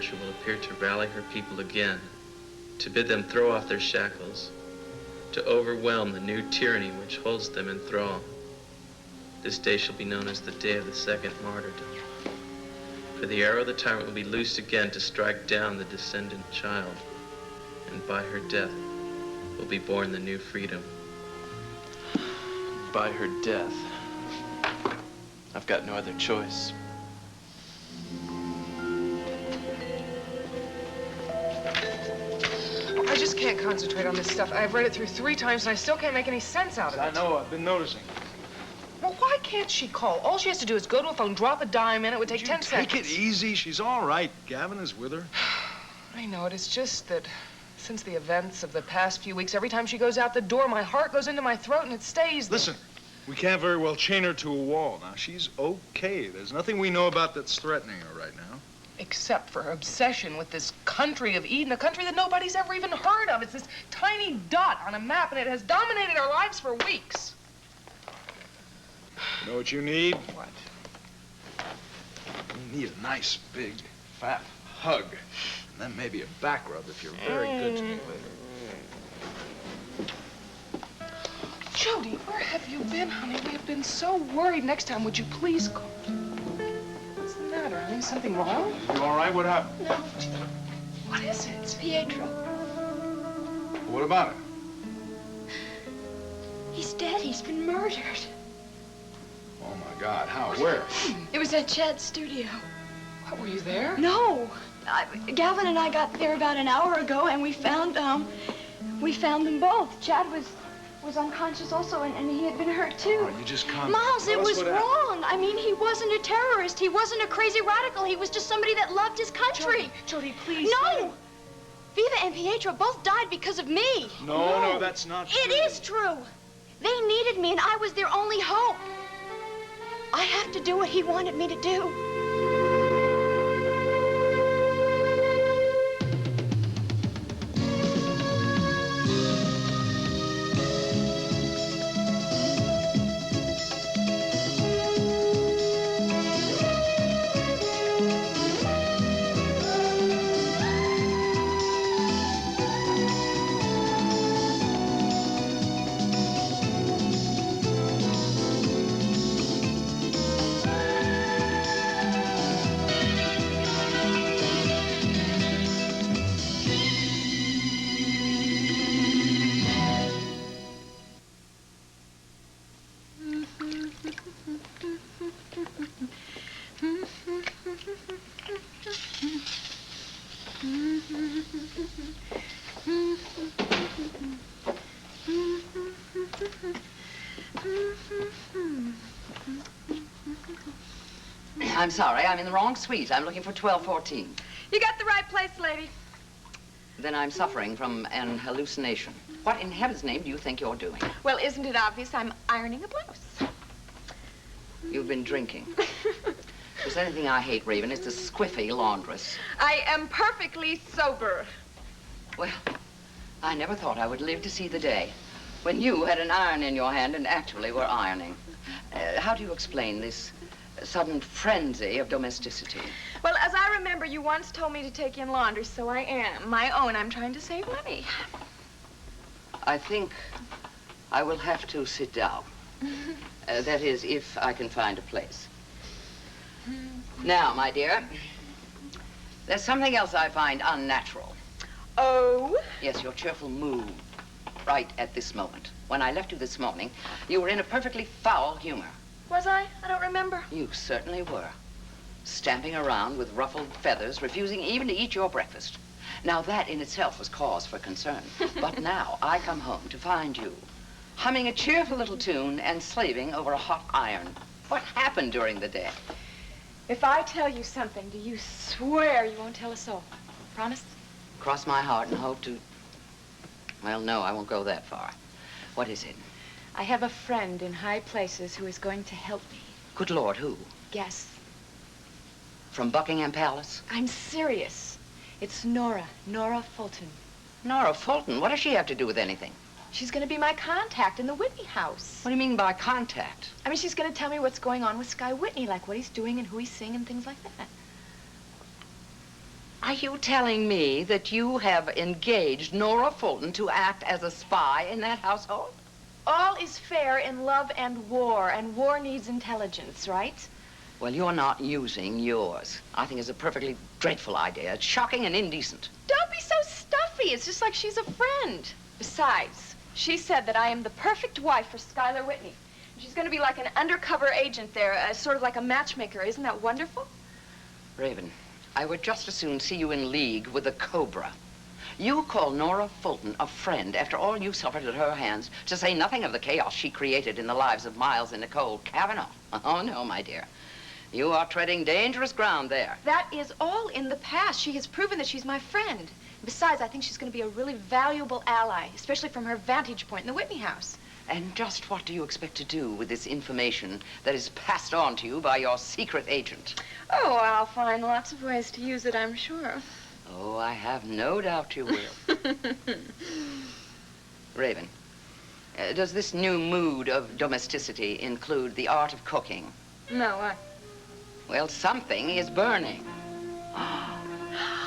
Pietro will appear to rally her people again, to bid them throw off their shackles, to overwhelm the new tyranny which holds them in thrall. This day shall be known as the day of the second martyrdom. For the arrow of the tyrant will be loosed again to strike down the descendant child, and by her death will be born the new freedom. By her death. I've got no other choice. I just can't concentrate on this stuff. I've read it through 3 times and I still can't make any sense out of it. I know, I've been noticing. Well, why can't she call? All she has to do is go to a phone, drop a dime in, it would take 10 seconds. Take it easy. She's all right. Gavin is with her. I know it. It's just that since the events of the past few weeks, every time she goes out the door, my heart goes into my throat and it stays there. Listen, we can't very well chain her to a wall. Now, she's okay. There's nothing we know about that's threatening her right now. Except for her obsession with this country of Eden, a country that nobody's ever even heard of. It's this tiny dot on a map, and it has dominated our lives for weeks. You know what you need? What? You need a nice, big, fat hug. And then maybe a back rub if you're very good to me later. Jody, where have you been, honey? We have been so worried. Next time, would you please call? What's the matter, honey? Is something wrong? You all right? What happened? No. What is it? It's Pietro. What about it? He's dead. He's been murdered. Oh, my God. How? Where? It was at Chad's studio. What, were you there? No. Gavin and I got there about an hour ago, and we found them both. Chad was unconscious also, and he had been hurt, too. Oh, you just can't... Miles, it was wrong. I mean, he wasn't a terrorist. He wasn't a crazy radical. He was just somebody that loved his country. Jody, please. No! Viva and Pietro both died because of me. No, that's not true. It is true. They needed me, and I was their only hope. I have to do what he wanted me to do. I'm sorry, I'm in the wrong suite. I'm looking for 1214. You got the right place, lady. Then I'm suffering from an hallucination. What in heaven's name do you think you're doing? Well, isn't it obvious I'm ironing a blouse? You've been drinking. If there's anything I hate, Raven, it's the squiffy laundress. I am perfectly sober. Well, I never thought I would live to see the day when you had an iron in your hand and actually were ironing. How do you explain this sudden frenzy of domesticity? Well, as I remember, you once told me to take in laundry, so I am. My own. I'm trying to save money. I think I will have to sit down. That is, if I can find a place. Now, my dear, there's something else I find unnatural. Oh? Yes, your cheerful mood right at this moment. When I left you this morning, you were in a perfectly foul humor. Was I? I don't remember. You certainly were. Stamping around with ruffled feathers, refusing even to eat your breakfast. Now, that in itself was cause for concern. But now I come home to find you humming a cheerful little tune and slaving over a hot iron. What happened during the day? If I tell you something, do you swear you won't tell a soul? Promise? Cross my heart and hope to... Well, no, I won't go that far. What is it? I have a friend in high places who is going to help me. Good Lord, who? Guess. From Buckingham Palace? I'm serious. It's Nora Fulton. Nora Fulton? What does she have to do with anything? She's going to be my contact in the Whitney house. What do you mean by contact? I mean, she's going to tell me what's going on with Sky Whitney, like what he's doing and who he's seeing and things like that. Are you telling me that you have engaged Nora Fulton to act as a spy in that household? All is fair in love and war needs intelligence, right? Well, you're not using yours. I think it's a perfectly dreadful idea. It's shocking and indecent. Don't be so stuffy. It's just like she's a friend. Besides, she said that I am the perfect wife for Schuyler Whitney. She's going to be like an undercover agent there, sort of like a matchmaker. Isn't that wonderful? Raven, I would just as soon see you in league with the Cobra. You call Nora Fulton a friend after all you suffered at her hands, to say nothing of the chaos she created in the lives of Myles and Nicole Cavanaugh. Oh, no, my dear. You are treading dangerous ground there. That is all in the past. She has proven that she's my friend. Besides, I think she's going to be a really valuable ally, especially from her vantage point in the Whitney house. And just what do you expect to do with this information that is passed on to you by your secret agent? Oh, I'll find lots of ways to use it, I'm sure. Oh, I have no doubt you will. Raven, does this new mood of domesticity include the art of cooking? No, what? Well, something is burning. Oh, no.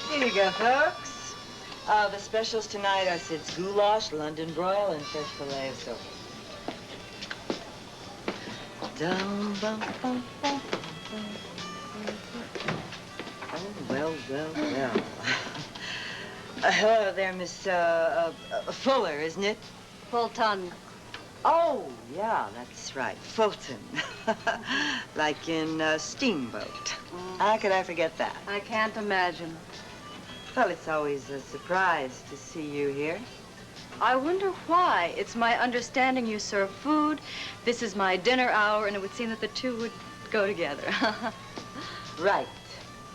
Here you go, folks. The specials tonight are Sid's goulash, London broil, and fresh filet of sole. Dum, bum, bum, bum, bum. Oh, well, well, well. Hello there, Miss Fuller, isn't it? Fulton. Oh, yeah, that's right. Fulton. Like in Steamboat. How could I forget that? I can't imagine. Well, it's always a surprise to see you here. I wonder why. It's my understanding you serve food. This is my dinner hour, and it would seem that the two would go together. Right.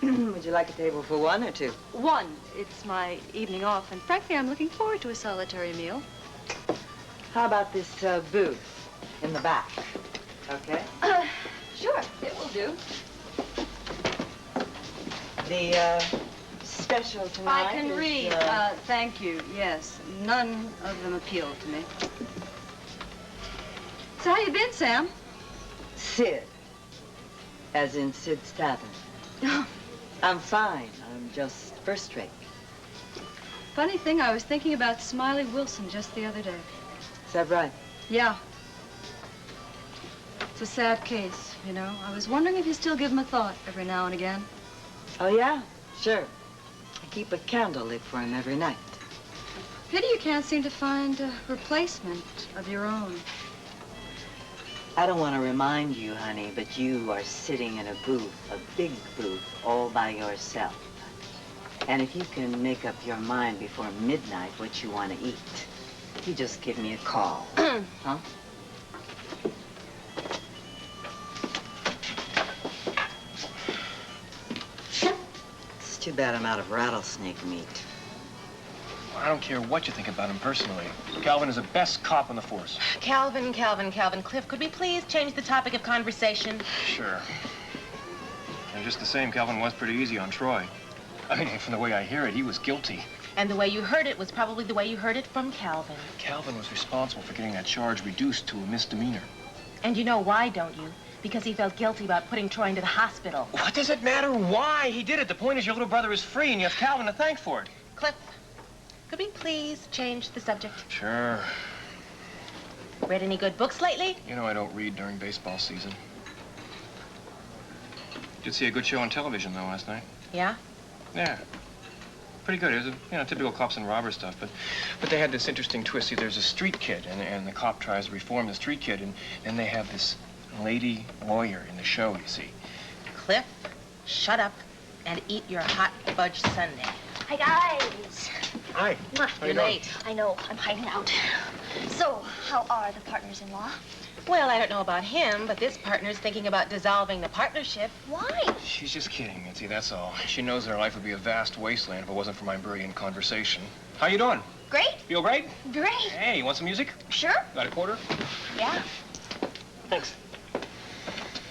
Would you like a table for one or two? One. It's my evening off, and frankly, I'm looking forward to a solitary meal. How about this booth in the back? Okay. Sure, it will do. The special tonight I can is, read. Thank you. Yes, none of them appeal to me. So how you been, Sam? Sid, as in Sid's Tavern. I'm fine. I'm just first rate. Funny thing, I was thinking about Smiley Wilson just the other day. Is that right? Yeah. It's a sad case, you know. I was wondering if you still give him a thought every now and again. Oh, yeah? Sure. I keep a candle lit for him every night. Pity you can't seem to find a replacement of your own. I don't want to remind you, honey, but you are sitting in a booth, a big booth, all by yourself. And if you can make up your mind before midnight what you want to eat, you just give me a call. Huh? It's too bad I'm out of rattlesnake meat. I don't care what you think about him personally. Calvin is the best cop on the force. Calvin. Cliff, could we please change the topic of conversation? Sure. And just the same, Calvin was pretty easy on Troy. I mean, from the way I hear it, he was guilty. And the way you heard it was probably the way you heard it from Calvin. Calvin was responsible for getting that charge reduced to a misdemeanor. And you know why, don't you? Because he felt guilty about putting Troy into the hospital. What does it matter why he did it? The point is your little brother is free, and you have Calvin to thank for it. Cliff, could we please change the subject? Sure. Read any good books lately? You know I don't read during baseball season. Did see a good show on television, though, last night. Yeah? Yeah. Pretty good. It was, typical cops and robbers stuff, but they had this interesting twist. See, there's a street kid, and the cop tries to reform the street kid, and then they have this lady lawyer in the show, you see. Cliff, shut up and eat your hot fudge sundae. Hi, guys. Hi. You're late. I know, I'm hiding out. So, how are the partners-in-law? Well, I don't know about him, but this partner's thinking about dissolving the partnership. Why? She's just kidding, Mitzi, that's all. She knows her life would be a vast wasteland if it wasn't for my brilliant conversation. How you doing? Great. Feel great? Great. Hey, you want some music? Sure. Got a quarter? Yeah. Thanks.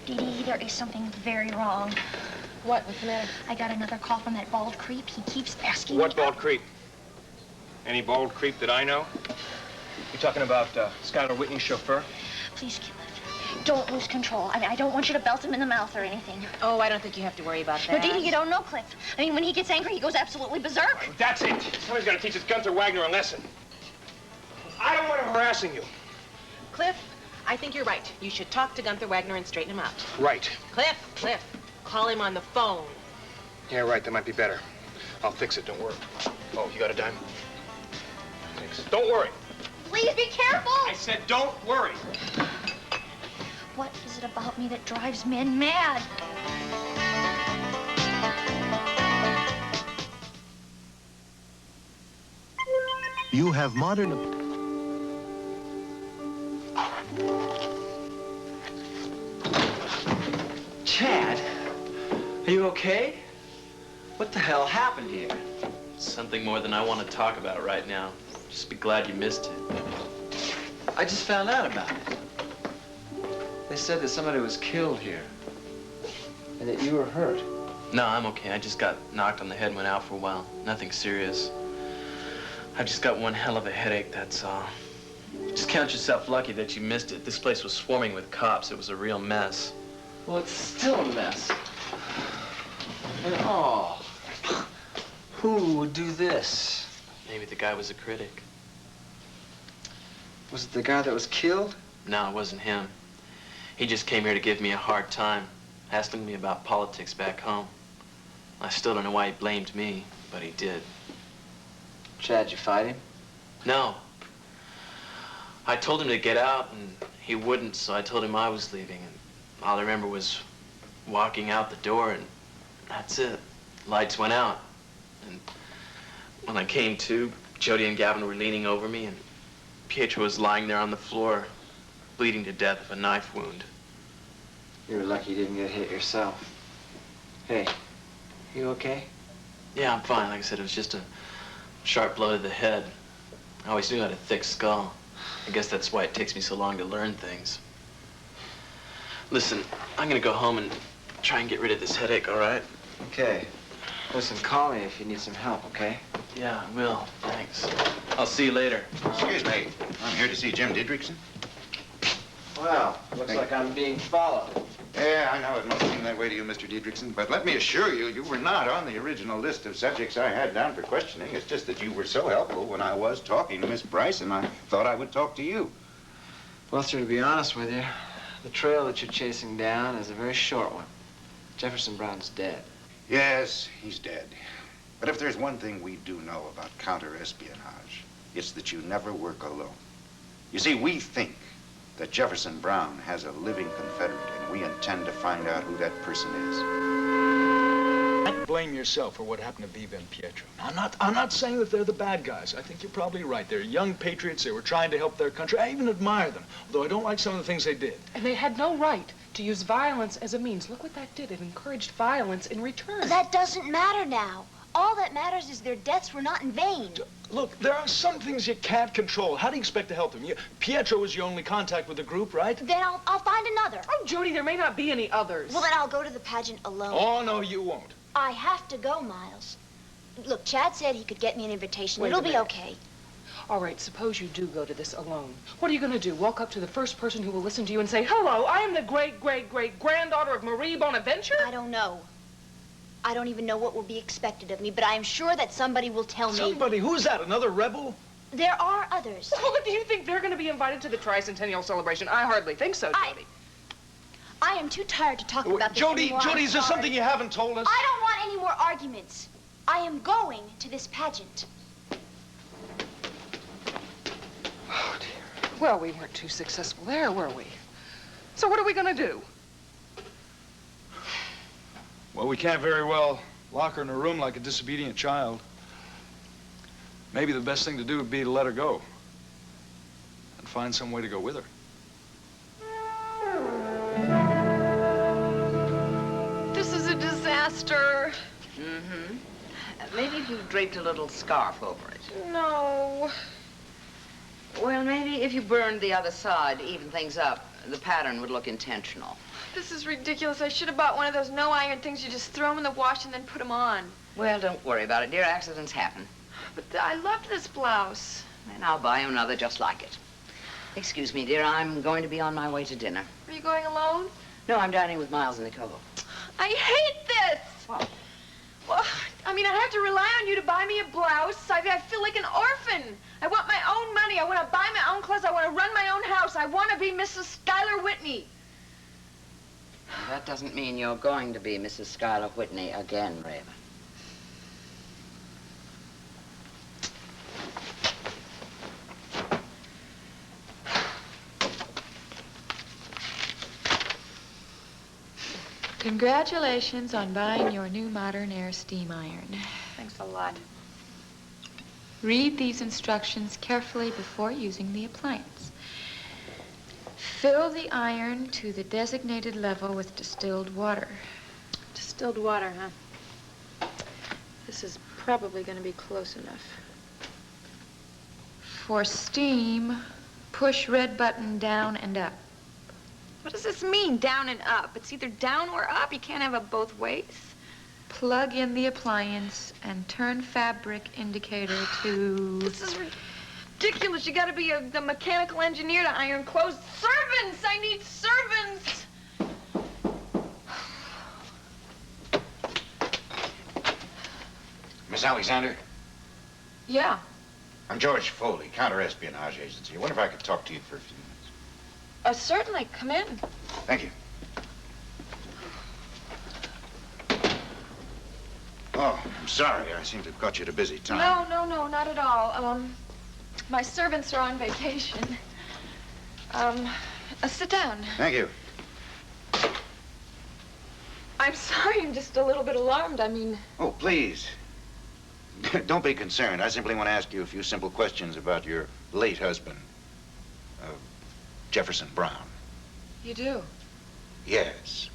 Didi, there is something very wrong. What's the matter? I got another call from that bald creep. He keeps asking What me... bald creep? Any bald creep that I know? You talking about Skylar Whitney's chauffeur? Please, Cliff. Don't lose control. I mean, I don't want you to belt him in the mouth or anything. Oh, I don't think you have to worry about No, that. Didi, you don't know Cliff. I mean, when he gets angry, he goes absolutely berserk. That's it. Somebody's got to teach this Gunther Wagner a lesson. I don't want him harassing you. Cliff, I think you're right. You should talk to Gunther Wagner and straighten him out. Right. Cliff, call him on the phone. Yeah, right. That might be better. I'll fix it. Don't worry. Oh, you got a dime? Thanks. Don't worry. Please be careful. I said don't worry. What is it about me that drives men mad? You have modern... Chad, are you okay? What the hell happened here? Something more than I want to talk about right now. Just be glad you missed it. I just found out about it. They said that somebody was killed here. And that you were hurt. No, I'm okay. I just got knocked on the head and went out for a while. Nothing serious. I've just got one hell of a headache, that's all. Just count yourself lucky that you missed it. This place was swarming with cops. It was a real mess. Well, it's still a mess. And oh, who would do this? Maybe the guy was a critic. Was it the guy that was killed? No, it wasn't him. He just came here to give me a hard time, asking me about politics back home. I still don't know why he blamed me, but he did. Chad, you fight him? No. I told him to get out, and he wouldn't, so I told him I was leaving. And all I remember was walking out the door, and that's it. Lights went out. And when I came to, Jody and Gavin were leaning over me, and Pietro was lying there on the floor, bleeding to death of a knife wound. You were lucky you didn't get hit yourself. Hey, you okay? Yeah, I'm fine. Like I said, it was just a sharp blow to the head. I always knew I had a thick skull. I guess that's why it takes me so long to learn things. Listen, I'm gonna go home and try and get rid of this headache, all right? Okay. Listen, call me if you need some help, okay? Yeah, I will. Thanks. I'll see you later. Excuse me. I'm here to see Jim Didrikson. Well, looks like I'm being followed. Yeah, I know. It must seem that way to you, Mr. Didrikson. But let me assure you, you were not on the original list of subjects I had down for questioning. It's just that you were so helpful when I was talking to Miss Bryce, and I thought I would talk to you. Well, sir, to be honest with you, the trail that you're chasing down is a very short one. Jefferson Brown's dead. Yes, he's dead. But if there's one thing we do know about counter-espionage, it's that you never work alone. You see, we think that Jefferson Brown has a living Confederate, and we intend to find out who that person is. Blame yourself for what happened to Viva and Pietro. I'm not saying that they're the bad guys. I think you're probably right. They're young patriots. They were trying to help their country. I even admire them, although I don't like some of the things they did. And they had no right to use violence as a means. Look what that did. It encouraged violence in return. That doesn't matter now. All that matters is their deaths were not in vain. Look, there are some things you can't control. How do you expect to help them? Pietro was your only contact with the group, right? Then I'll find another. Oh, Jody, there may not be any others. Well, then I'll go to the pageant alone. Oh, no, you won't. I have to go, Miles. Look, Chad said he could get me an invitation. Wait It'll a be minute. okay. All right, suppose you do go to this alone. What are you going to do? Walk up to the first person who will listen to you and say, hello, I am the great-great-great-granddaughter of Marie Bonaventure? I don't know. I don't even know what will be expected of me, but I am sure that somebody will tell me. Somebody? Who's that? Another rebel? There are others. Well, do you think they're going to be invited to the tricentennial celebration? I hardly think so, Jody. I am too tired to talk about this Jody, anymore. Jody, is there something you haven't told us? I don't want any more arguments. I am going to this pageant. Oh, dear. Well, we weren't too successful there, were we? So what are we going to do? Well, we can't very well lock her in a room like a disobedient child. Maybe the best thing to do would be to let her go and find some way to go with her. This is a disaster. Mm-hmm. Maybe if you draped a little scarf over it. No. Well, maybe if you burned the other side to even things up, the pattern would look intentional. This is ridiculous. I should have bought one of those no-iron things. You just throw them in the wash and then put them on. Well, don't worry about it, dear. Accidents happen. but I loved this blouse. And I'll buy you another just like it. Excuse me, dear, I'm going to be on my way to dinner. Are you going alone? No, I'm dining with Myles and Nicole. I hate this! What? Well, I mean, I have to rely on you to buy me a blouse. I feel like an orphan. I want my own money. I want to buy my own clothes. I want to run my own house. I want to be Mrs. Schuyler Whitney. That doesn't mean you're going to be Mrs. Schuyler Whitney again, Raven. Congratulations on buying your new modern air steam iron. Thanks a lot. Read these instructions carefully before using the appliance. Fill the iron to the designated level with distilled water. Distilled water, huh? This is probably going to be close enough. For steam, push red button down and up. What does this mean, down and up? It's either down or up. You can't have it both ways. Plug in the appliance and turn fabric indicator to... This is ridiculous. You gotta be the mechanical engineer to iron clothes. Servants! I need servants! Miss Alexander? Yeah. I'm George Foley, counter-espionage agency. I wonder if I could talk to you for a few minutes. Certainly. Come in. Thank you. Oh, I'm sorry. I seem to have caught you at a busy time. No, not at all. My servants are on vacation. Sit down. Thank you. I'm sorry, I'm just a little bit alarmed. I mean... Oh, please. Don't be concerned. I simply want to ask you a few simple questions about your late husband, Jefferson Brown. You do? Yes.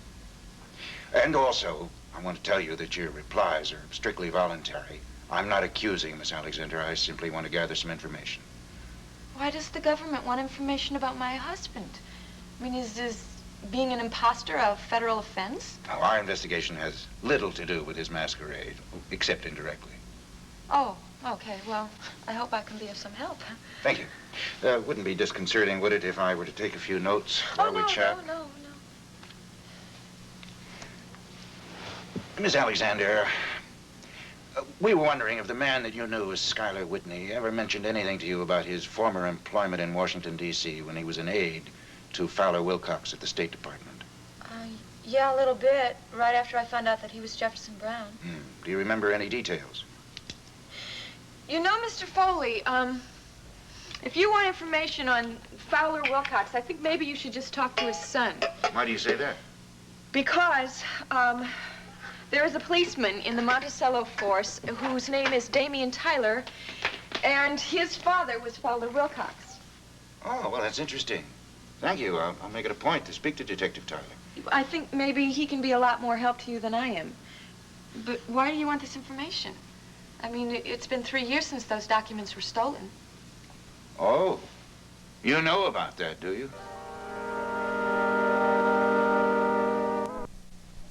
And also, I want to tell you that your replies are strictly voluntary. I'm not accusing, Miss Alexander. I simply want to gather some information. Why does the government want information about my husband? I mean, is being an imposter a federal offense? Now, our investigation has little to do with his masquerade, except indirectly. Oh, okay. Well, I hope I can be of some help. Thank you. Wouldn't be disconcerting, would it, if I were to take a few notes while we chat? No. Miss Alexander, we were wondering if the man that you knew as Schuyler Whitney ever mentioned anything to you about his former employment in Washington, D.C. when he was an aide to Fowler Wilcox at the State Department. Yeah, a little bit, right after I found out that he was Jefferson Brown. Do you remember any details? You know, Mr. Foley, if you want information on Fowler Wilcox, I think maybe you should just talk to his son. Why do you say that? Because, there is a policeman in the Monticello force whose name is Damian Tyler, and his father was Fowler Wilcox. Oh, well, that's interesting. Thank you. I'll make it a point to speak to Detective Tyler. I think maybe he can be a lot more help to you than I am. But why do you want this information? I mean, it's been 3 years since those documents were stolen. Oh, you know about that, do you?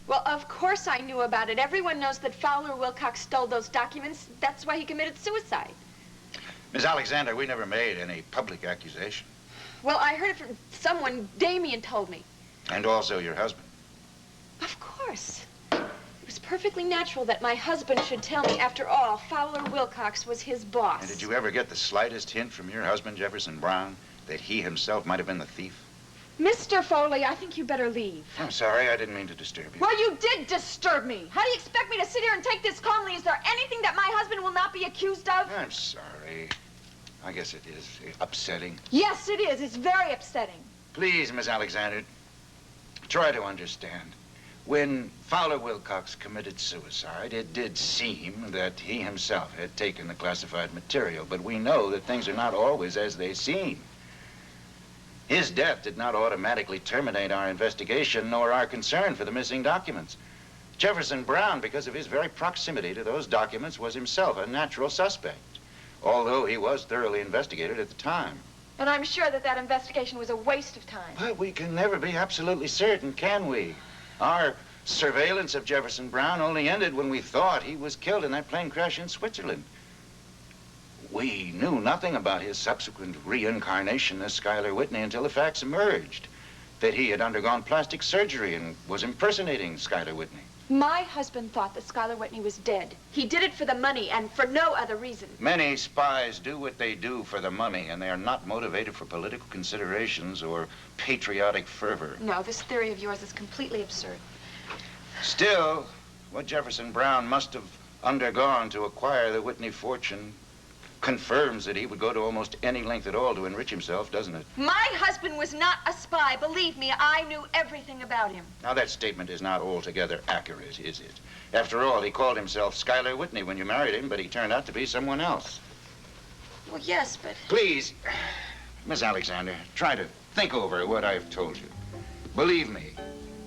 Well, of course I knew about it. Everyone knows that Fowler Wilcox stole those documents. That's why he committed suicide. Miss Alexander, we never made any public accusation. Well, I heard it from someone. Damian told me. And also your husband. Of course. It was perfectly natural that my husband should tell me. After all, Fowler Wilcox was his boss. And did you ever get the slightest hint from your husband, Jefferson Brown, that he himself might have been the thief? Mr. Foley, I think you better leave. I'm sorry, I didn't mean to disturb you. Well, you did disturb me. How do you expect me to sit here and take this calmly? Is there anything that my husband will not be accused of? I'm sorry. I guess it is upsetting. Yes, it is. It's very upsetting. Please, Miss Alexander, try to understand. When Fowler Wilcox committed suicide, it did seem that he himself had taken the classified material, but we know that things are not always as they seem. His death did not automatically terminate our investigation nor our concern for the missing documents. Jefferson Brown, because of his very proximity to those documents, was himself a natural suspect, although he was thoroughly investigated at the time. And I'm sure that that investigation was a waste of time. But we can never be absolutely certain, can we? Our surveillance of Jefferson Brown only ended when we thought he was killed in that plane crash in Switzerland. We knew nothing about his subsequent reincarnation as Schuyler Whitney until the facts emerged that he had undergone plastic surgery and was impersonating Schuyler Whitney. My husband thought that Schuyler Whitney was dead. He did it for the money and for no other reason. Many spies do what they do for the money, and they are not motivated for political considerations or patriotic fervor. No, this theory of yours is completely absurd. Still, what Jefferson Brown must have undergone to acquire the Whitney fortune confirms that he would go to almost any length at all to enrich himself, doesn't it? My husband was not a spy. Believe me, I knew everything about him. Now, that statement is not altogether accurate, is it? After all, he called himself Schuyler Whitney when you married him, but he turned out to be someone else. Well, yes, but... Please, Miss Alexander, try to think over what I've told you. Believe me,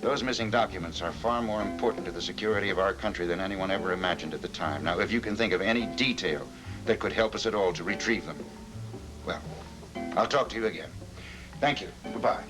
those missing documents are far more important to the security of our country than anyone ever imagined at the time. Now, if you can think of any detail that could help us at all to retrieve them, well, I'll talk to you again. Thank you. Goodbye.